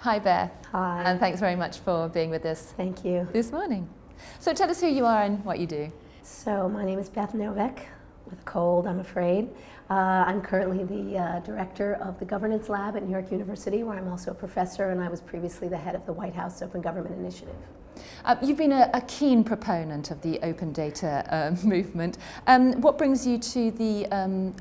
Hi Beth. Hi. And thanks very much for being with us Thank you. this morning. So tell us who you are and what you do. So my name is Beth Noveck, with a cold, I'm afraid. I'm currently the director of the Governance Lab at New York University, where I'm also a professor, and I was previously the head of the White House Open Government Initiative. You've been a keen proponent of the open data movement. What brings you to the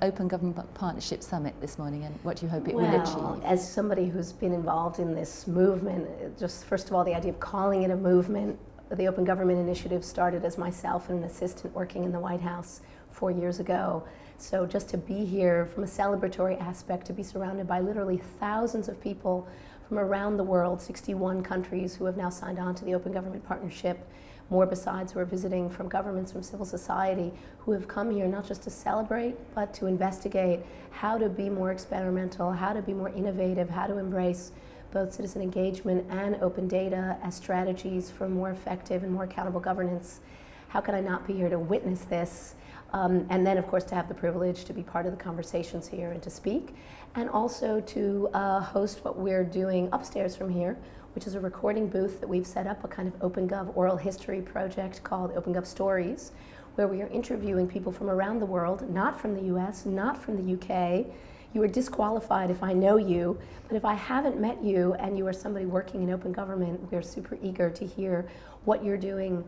Open Government Partnership Summit this morning, and what do you hope it will achieve? As somebody who's been involved in this movement, just first of all, the idea of calling it a movement, the Open Government Initiative started as myself and an assistant working in the White House 4 years ago. So just to be here from a celebratory aspect, to be surrounded by literally thousands of people from around the world, 61 countries who have now signed on to the Open Government Partnership, more besides who are visiting from governments, from civil society, who have come here not just to celebrate, but to investigate how to be more experimental, how to be more innovative, how to embrace both citizen engagement and open data as strategies for more effective and more accountable governance. How can I not be here to witness this? And then, of course, to have the privilege to be part of the conversations here and to speak, and also to host what we're doing upstairs from here, which is a recording booth that we've set up, a kind of OpenGov oral history project called OpenGov Stories, where we are interviewing people from around the world, not from the US, not from the UK. You are disqualified if I know you, but if I haven't met you and you are somebody working in open government, we're super eager to hear what you're doing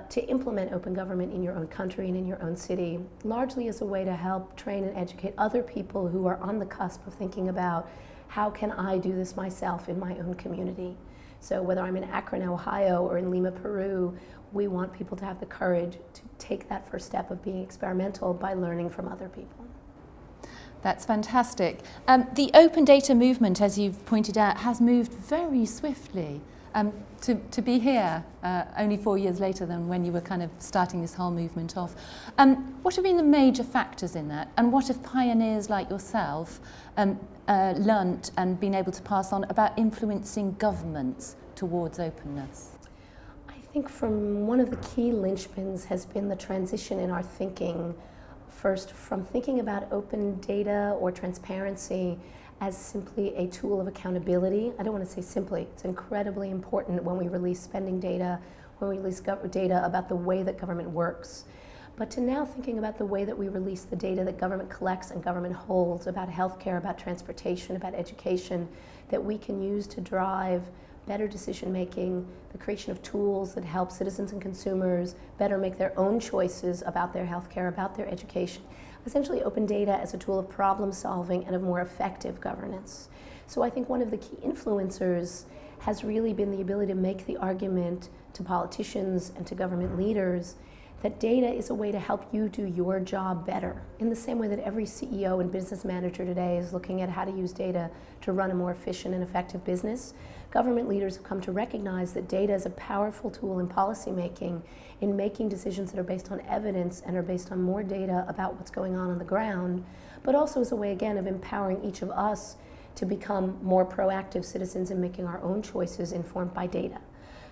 to implement open government in your own country and in your own city, largely as a way to help train and educate other people who are on the cusp of thinking about how can I do this myself in my own community. So whether I'm in Akron, Ohio, or in Lima, Peru, we want people to have the courage to take that first step of being experimental by learning from other people. That's fantastic. The open data movement, as you've pointed out, has moved very swiftly. To be here only 4 years later than when you were kind of starting this whole movement off. What have been the major factors in that, and what have pioneers like yourself learnt and been able to pass on about influencing governments towards openness? I think from one of the key linchpins has been the transition in our thinking, first from thinking about open data or transparency as simply a tool of accountability. I don't want to say simply, it's incredibly important when we release spending data, when we release data about the way that government works. But to now thinking about the way that we release the data that government collects and government holds about healthcare, about transportation, about education, that we can use to drive better decision making, the creation of tools that help citizens and consumers better make their own choices about their healthcare, about their education. Essentially open data as a tool of problem solving and of more effective governance. So I think one of the key influencers has really been the ability to make the argument to politicians and to government leaders that data is a way to help you do your job better. In the same way that every CEO and business manager today is looking at how to use data to run a more efficient and effective business, government leaders have come to recognize that data is a powerful tool in policymaking, in making decisions that are based on evidence and are based on more data about what's going on the ground, but also as a way, again, of empowering each of us to become more proactive citizens in making our own choices informed by data.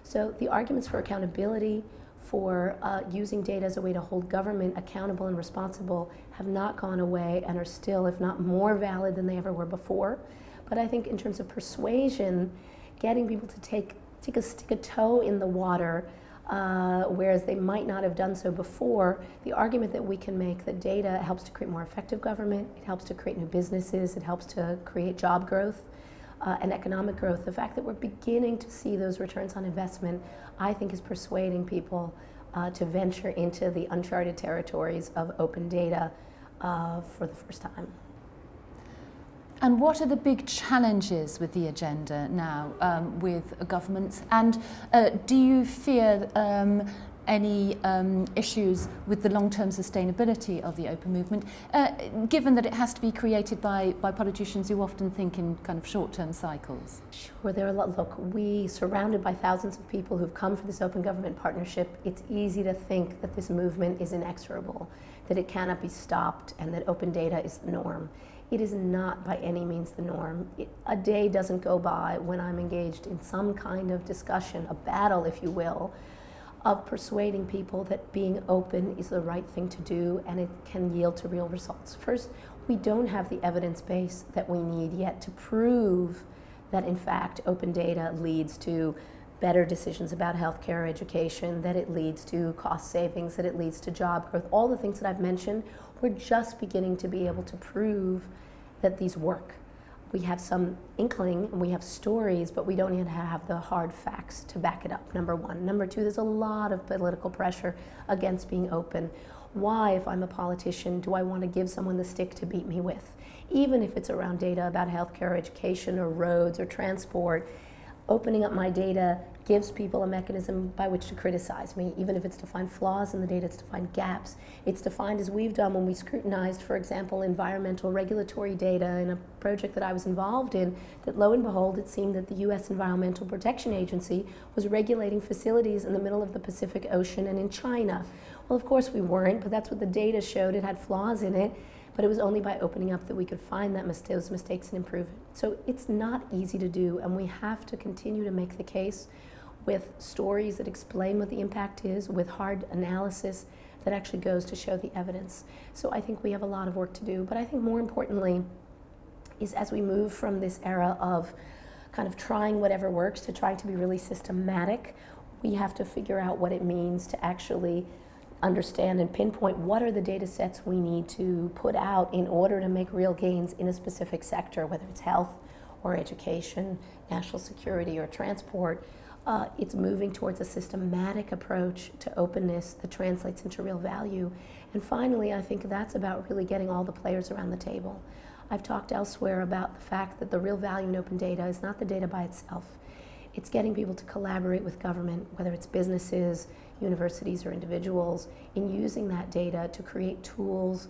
So the arguments for accountability, for using data as a way to hold government accountable and responsible have not gone away and are still, if not more valid than they ever were before. But I think in terms of persuasion, getting people to stick a toe in the water, whereas they might not have done so before, the argument that we can make that data helps to create more effective government, it helps to create new businesses, it helps to create job growth and economic growth. The fact that we're beginning to see those returns on investment, I think, is persuading people to venture into the uncharted territories of open data for the first time. And what are the big challenges with the agenda now with governments? And do you fear any issues with the long-term sustainability of the open movement, given that it has to be created by politicians who often think in kind of short-term cycles? Sure, there are a lot. Look, we surrounded by thousands of people who've come for this open government partnership. It's easy to think that this movement is inexorable, that it cannot be stopped, and that open data is the norm. It is not by any means the norm. A day doesn't go by when I'm engaged in some kind of discussion, a battle, if you will, of persuading people that being open is the right thing to do and it can yield to real results. First, we don't have the evidence base that we need yet to prove that in fact open data leads to better decisions about healthcare, education, that it leads to cost savings, that it leads to job growth, all the things that I've mentioned, we're just beginning to be able to prove that these work. We have some inkling and we have stories, but we don't yet have the hard facts to back it up, number one. Number two, there's a lot of political pressure against being open. Why, if I'm a politician, do I want to give someone the stick to beat me with? Even if it's around data about healthcare, education, or roads, or transport, opening up my data gives people a mechanism by which to criticize me, even if it's to find flaws in the data, it's to find gaps. It's to find, as we've done when we scrutinized, for example, environmental regulatory data in a project that I was involved in, that lo and behold, it seemed that the U.S. Environmental Protection Agency was regulating facilities in the middle of the Pacific Ocean and in China. Well, of course we weren't, but that's what the data showed. It had flaws in it. But it was only by opening up that we could find those mistakes and improve it. So it's not easy to do, and we have to continue to make the case with stories that explain what the impact is, with hard analysis that actually goes to show the evidence. So I think we have a lot of work to do, but I think more importantly is as we move from this era of kind of trying whatever works to trying to be really systematic, we have to figure out what it means to actually understand and pinpoint what are the data sets we need to put out in order to make real gains in a specific sector, whether it's health or education, national security, or transport. It's moving towards a systematic approach to openness that translates into real value. And finally, I think that's about really getting all the players around the table. I've talked elsewhere about the fact that the real value in open data is not the data by itself. It's getting people to collaborate with government, whether it's businesses, universities, or individuals, in using that data to create tools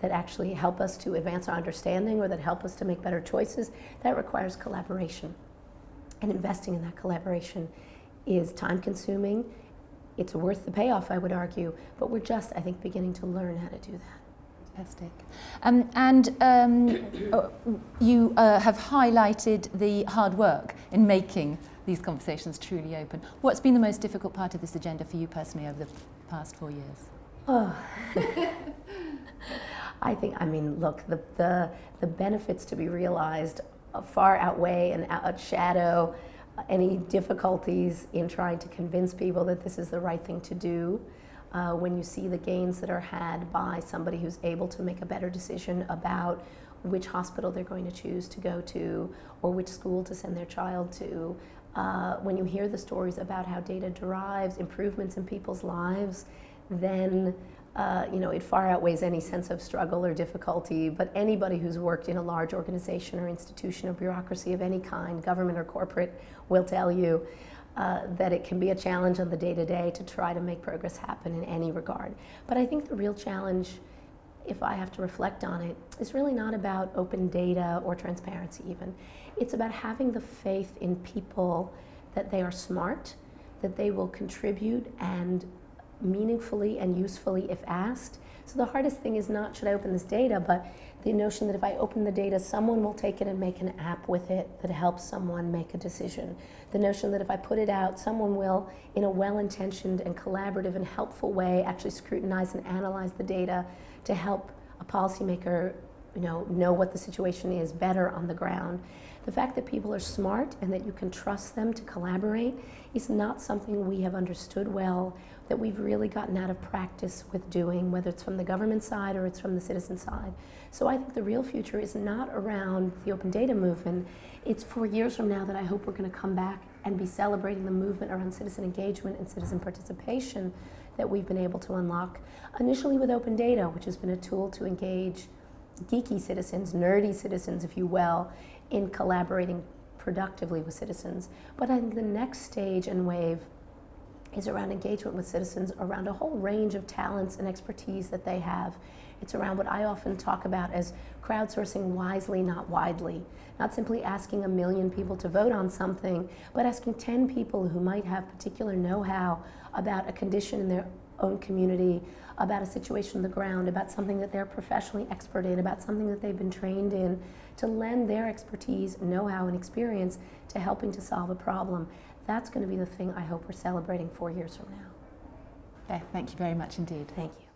that actually help us to advance our understanding or that help us to make better choices. That requires collaboration. And investing in that collaboration is time-consuming. It's worth the payoff, I would argue, but we're just, I think, beginning to learn how to do that. Fantastic. You have highlighted the hard work in making these conversations truly open. What's been the most difficult part of this agenda for you personally over the past 4 years? Oh. I mean, look, the benefits to be realized far outweigh and outshadow any difficulties in trying to convince people that this is the right thing to do. When you see the gains that are had by somebody who's able to make a better decision about which hospital they're going to choose to go to or which school to send their child to, when you hear the stories about how data derives improvements in people's lives, then it far outweighs any sense of struggle or difficulty. But anybody who's worked in a large organization or institution or bureaucracy of any kind, government or corporate, will tell you that it can be a challenge on the day-to-day to try to make progress happen in any regard. But I think the real challenge, if I have to reflect on it, is really not about open data or transparency even. It's about having the faith in people that they are smart, that they will contribute and meaningfully and usefully if asked. So the hardest thing is not, should I open this data, but the notion that if I open the data, someone will take it and make an app with it that helps someone make a decision. The notion that if I put it out, someone will, in a well-intentioned and collaborative and helpful way, actually scrutinize and analyze the data to help a policymaker know what the situation is better on the ground. The fact that people are smart and that you can trust them to collaborate is not something we have understood well, that we've really gotten out of practice with doing, whether it's from the government side or it's from the citizen side. So I think the real future is not around the open data movement. It's 4 years from now that I hope we're going to come back and be celebrating the movement around citizen engagement and citizen participation that we've been able to unlock, initially with open data, which has been a tool to engage geeky citizens, nerdy citizens, if you will, in collaborating productively with citizens. But I think the next stage and wave is around engagement with citizens around a whole range of talents and expertise that they have. It's around what I often talk about as crowdsourcing wisely, not widely. Not simply asking 1 million people to vote on something, but asking 10 people who might have particular know-how about a condition in their own community, about a situation on the ground, about something that they're professionally expert in, about something that they've been trained in, to lend their expertise, know-how, and experience to helping to solve a problem. That's going to be the thing I hope we're celebrating 4 years from now. Beth, thank you very much indeed. Thank you.